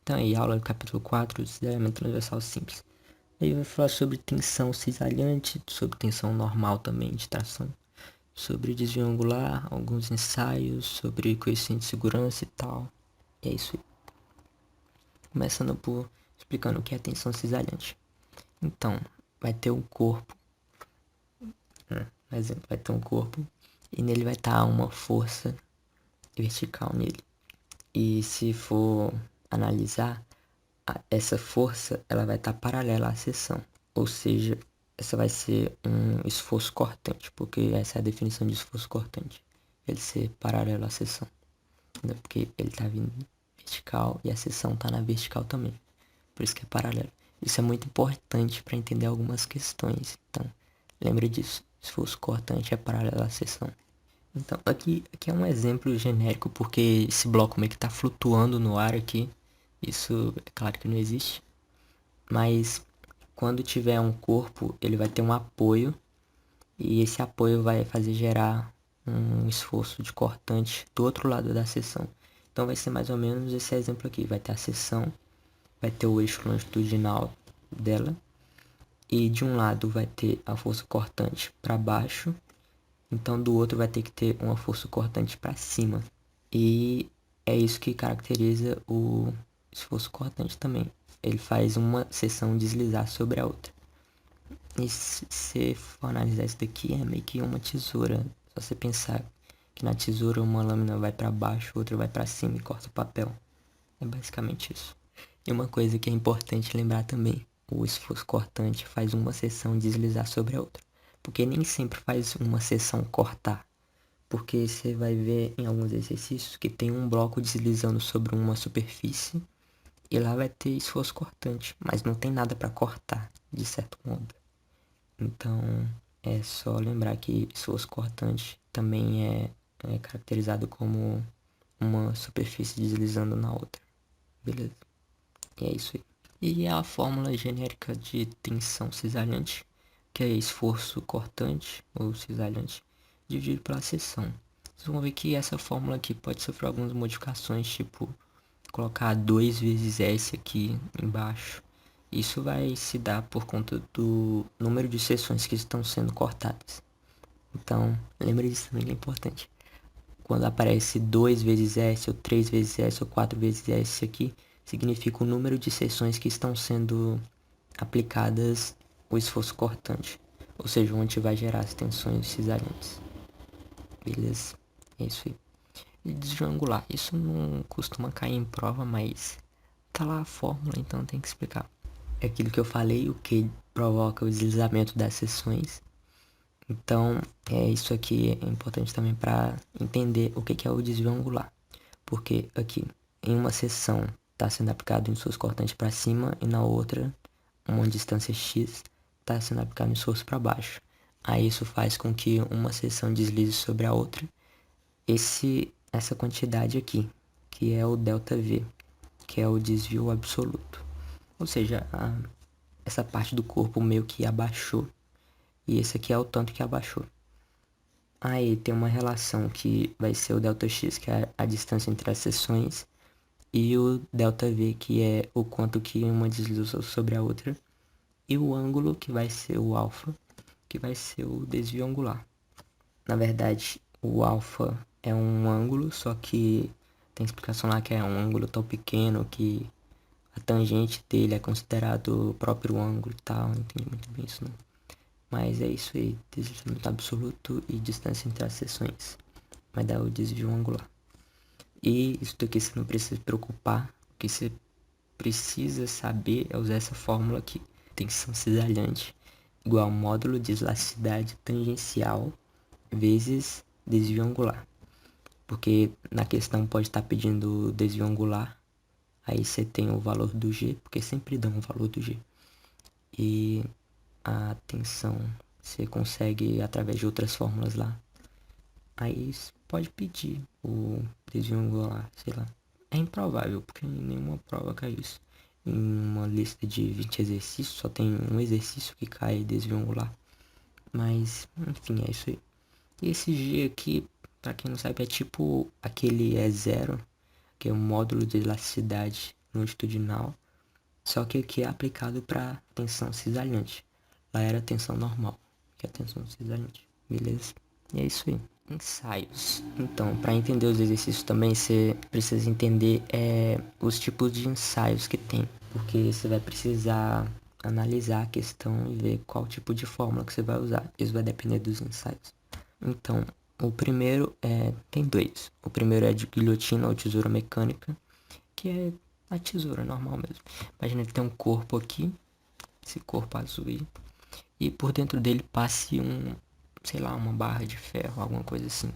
Então aí, aula do capítulo 4, deslizamento transversal simples. Aí vai falar sobre tensão cisalhante, sobre tensão normal também de tração, sobre desvio angular, alguns ensaios, sobre coeficiente de segurança e tal. E é isso aí. Começando por explicando o que é tensão cisalhante. Então, vai ter um corpo, por exemplo, vai ter um corpo e nele vai estar uma força vertical nele. E se for analisar, essa força ela vai estar paralela à seção, ou seja, essa vai ser um esforço cortante, porque essa é a definição de esforço cortante, ele ser paralelo à seção, entendeu? Porque ele está vindo vertical e a seção está na vertical também, por isso que é paralelo. Isso é muito importante para entender algumas questões, então lembre disso, esforço cortante é paralelo à seção. Então aqui é um exemplo genérico, porque esse bloco meio que está flutuando no ar aqui. Isso é claro que não existe. Mas quando tiver um corpo, ele vai ter um apoio. E esse apoio vai fazer gerar um esforço de cortante do outro lado da seção. Então vai ser mais ou menos esse exemplo aqui. Vai ter a seção, vai ter o eixo longitudinal dela. E de um lado vai ter a força cortante para baixo. Então do outro vai ter que ter uma força cortante para cima. E é isso que caracteriza o esforço cortante também. Ele faz uma seção deslizar sobre a outra. E se você for analisar isso daqui, é meio que uma tesoura. Só você pensar que na tesoura uma lâmina vai para baixo, outra vai para cima e corta o papel. É basicamente isso. E uma coisa que é importante lembrar também, o esforço cortante faz uma seção deslizar sobre a outra. Porque nem sempre faz uma seção cortar. Porque você vai ver em alguns exercícios que tem um bloco deslizando sobre uma superfície e lá vai ter esforço cortante, mas não tem nada para cortar, de certo modo. Então é só lembrar que esforço cortante também é caracterizado como uma superfície deslizando na outra. Beleza? E é isso aí. E a fórmula genérica de tensão cisalhante, que é esforço cortante ou cisalhante, dividido pela seção. Vocês vão ver que essa fórmula aqui pode sofrer algumas modificações, tipo colocar 2 vezes S aqui embaixo. Isso vai se dar por conta do número de seções que estão sendo cortadas. Então, lembre disso também que é importante. Quando aparece 2 vezes S, ou 3 vezes S, ou 4 vezes S aqui, significa o número de seções que estão sendo aplicadas o esforço cortante. Ou seja, onde vai gerar as tensões cisalhantes. Beleza? É isso aí. E desvio angular. Isso não costuma cair em prova, mas tá lá a fórmula, então tem que explicar. É aquilo que eu falei, o que provoca o deslizamento das seções. Então, isso aqui é importante também para entender o que é o desvio angular. Porque aqui, em uma seção, está sendo aplicado um esforço cortante para cima e na outra, uma distância x, está sendo aplicado um esforço para baixo. Aí isso faz com que uma seção deslize sobre a outra. Essa quantidade aqui, que é o ΔV, que é o desvio absoluto. Ou seja, essa parte do corpo meio que abaixou. E esse aqui é o tanto que abaixou. Aí tem uma relação que vai ser o ΔX, que é a distância entre as seções, e o ΔV, que é o quanto que uma deslizou sobre a outra, e o ângulo, que vai ser o alfa, que vai ser o desvio angular. Na verdade, o alfa é um ângulo, só que tem explicação lá que é um ângulo tão pequeno que a tangente dele é considerado o próprio ângulo e tal. Não entendi muito bem isso não. Mas é isso aí, deslizamento absoluto e distância entre as seções. Vai dar o desvio angular. E isso daqui você não precisa se preocupar. O que você precisa saber é usar essa fórmula aqui. Tensão cisalhante igual ao módulo de elasticidade tangencial vezes desvio angular. Porque na questão pode estar pedindo desvio angular. Aí você tem o valor do G, porque sempre dão o valor do G. E a tensão você consegue através de outras fórmulas lá. Aí pode pedir o desvio angular, sei lá. É improvável, porque nenhuma prova cai isso. Em uma lista de 20 exercícios, só tem um exercício que cai desvio angular. Mas, enfim, é isso aí. E esse G aqui, pra quem não sabe, é tipo aquele E0, que é o módulo de elasticidade longitudinal, só que aqui é aplicado para tensão cisalhante. Lá era tensão normal, que é tensão cisalhante, beleza? E é isso aí. Ensaios. Então, para entender os exercícios também, você precisa entender os tipos de ensaios que tem, porque você vai precisar analisar a questão e ver qual tipo de fórmula que você vai usar. Isso vai depender dos ensaios. Então, o primeiro tem dois. O primeiro é de guilhotina ou tesoura mecânica, que é a tesoura normal mesmo. Imagina que tem um corpo aqui, esse corpo azul aí, e por dentro dele passe sei lá, uma barra de ferro, alguma coisa assim.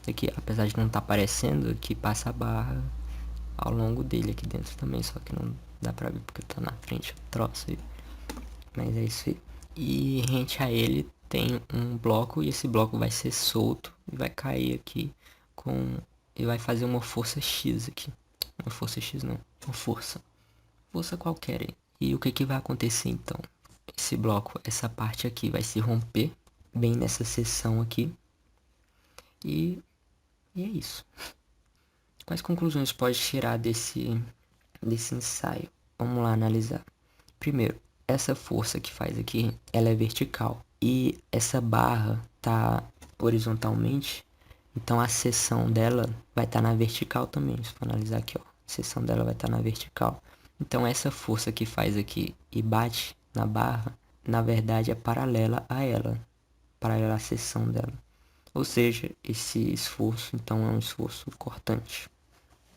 Aqui, apesar de não estar aparecendo, aqui passa a barra ao longo dele aqui dentro também, só que não dá pra ver porque tá na frente o troço aí. Mas é isso aí. E rente a ele tem um bloco e esse bloco vai ser solto e vai cair aqui e vai fazer uma força X aqui. Uma força X não, uma força. Força qualquer aí. E o que que vai acontecer então? Esse bloco, essa parte aqui vai se romper bem nessa seção aqui. E é isso. Quais conclusões pode tirar desse ensaio? Vamos lá analisar. Primeiro, essa força que faz aqui, ela é vertical. E essa barra tá horizontalmente. Então a seção dela vai estar na vertical também. Se for analisar aqui, ó. A seção dela vai estar na vertical. Então essa força que faz aqui e bate na barra, na verdade é paralela a ela. Paralela à seção dela. Ou seja, esse esforço então é um esforço cortante.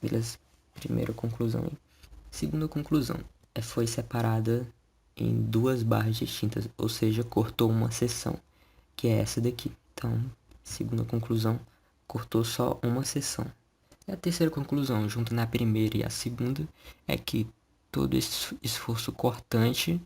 Beleza? Primeira conclusão aí. Segunda conclusão. Foi separada em duas barras distintas, ou seja, cortou uma seção, que é essa daqui. Então, segunda conclusão, cortou só uma seção. E a terceira conclusão, junto na primeira e a segunda, é que todo esse esforço cortante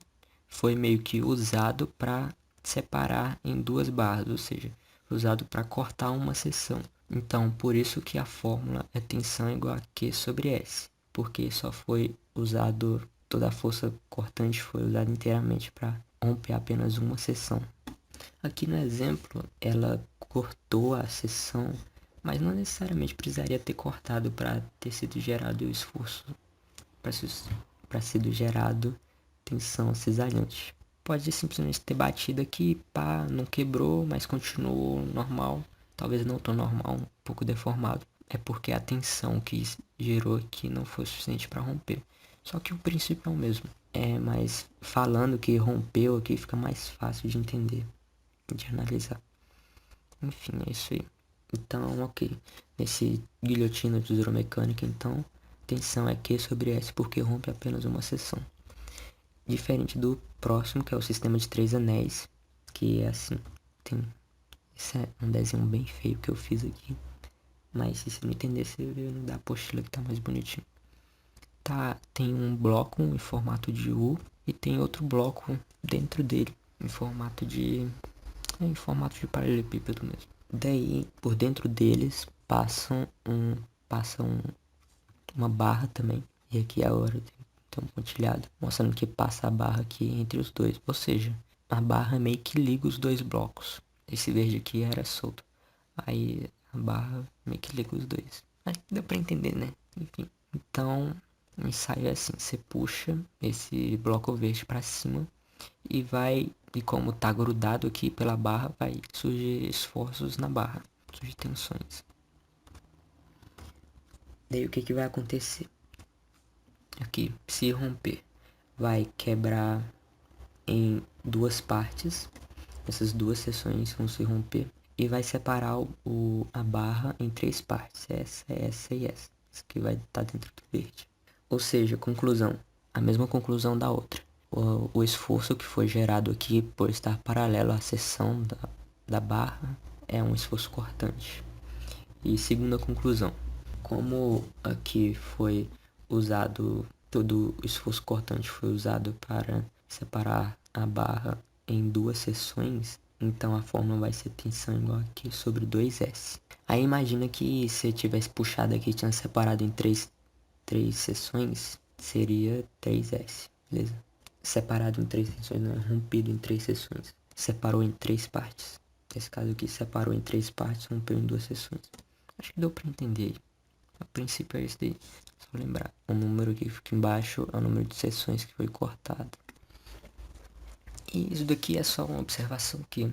foi meio que usado para separar em duas barras, ou seja, usado para cortar uma seção. Então, por isso que a fórmula é tensão igual a Q sobre S, porque só foi usado, toda a força cortante foi usada inteiramente para romper apenas uma seção. Aqui no exemplo, ela cortou a seção, mas não necessariamente precisaria ter cortado para ter sido gerado o esforço, para sido gerado tensão cisalhante. Pode simplesmente ter batido aqui, pá, não quebrou, mas continuou normal. Talvez não tão normal, um pouco deformado. É porque a tensão que gerou aqui não foi suficiente para romper. Só que o princípio é o mesmo. Mas falando que rompeu aqui fica mais fácil de entender, de analisar. Enfim, é isso aí. Então, ok. Nesse guilhotina de tesoura mecânica, então, tensão é Q sobre S porque rompe apenas uma seção. Diferente do próximo, que é o sistema de 3 anéis, que é assim, esse é um desenho bem feio que eu fiz aqui, mas se você não entender, você vê no da apostila que tá mais bonitinho. Tem um bloco em formato de U e tem outro bloco dentro dele em formato de paralelepípedo mesmo. Daí, por dentro deles passa uma barra também, e aqui agora tem um pontilhado mostrando que passa a barra aqui entre os dois, ou seja, a barra meio que liga os dois blocos. Esse verde aqui era solto, aí a barra meio que liga os dois. Mas deu pra entender, né? Enfim, então o ensaio é assim: você puxa esse bloco verde para cima e como tá grudado aqui pela barra, vai surgir esforços na barra, surgir tensões. Daí o que que vai acontecer? Aqui, se romper, vai quebrar em duas partes. Essas duas seções vão se romper e vai separar a barra em três partes, essa e essa que vai estar dentro do verde. Ou seja, conclusão, a mesma conclusão da outra. O esforço que foi gerado aqui por estar paralelo à seção da barra é um esforço cortante. E segunda conclusão, como aqui foi usado, todo o esforço cortante foi usado para separar a barra em duas seções, então a fórmula vai ser tensão igual aqui sobre 2S. Aí imagina que se tivesse puxado aqui e tinha separado em três seções, seria 3S, beleza? Separado em três seções, não é rompido em três seções. Separou em três partes. Nesse caso aqui, separou em três partes, rompeu em duas seções. Acho que deu pra entender. A princípio é isso daí. Só lembrar. O número que fica embaixo é o número de sessões que foi cortado. E isso daqui é só uma observação que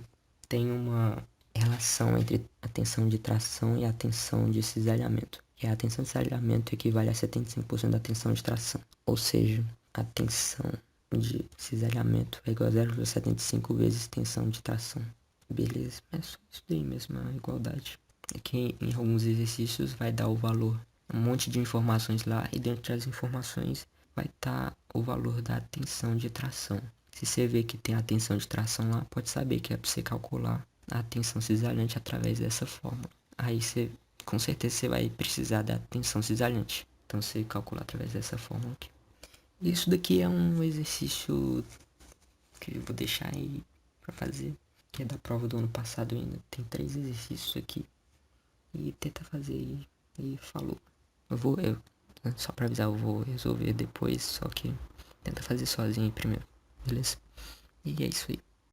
tem uma relação entre a tensão de tração e a tensão de cisalhamento. E a tensão de cisalhamento equivale a 75% da tensão de tração. Ou seja, a tensão de cisalhamento é igual a 0,75 vezes tensão de tração. Beleza? É só isso daí mesmo, a igualdade. É que em alguns exercícios vai dar o valor, um monte de informações lá, e dentro das informações vai estar o valor da tensão de tração. Se você vê que tem a tensão de tração lá, pode saber que é para você calcular a tensão cisalhante através dessa fórmula. Aí você, com certeza você vai precisar da tensão cisalhante. Então você calcula através dessa fórmula aqui. Isso daqui é um exercício que eu vou deixar aí para fazer, que é da prova do ano passado ainda. Tem 3 exercícios aqui. E tenta fazer e falou. Só pra avisar, eu vou resolver depois, só que tenta fazer sozinho primeiro, beleza? E é isso aí.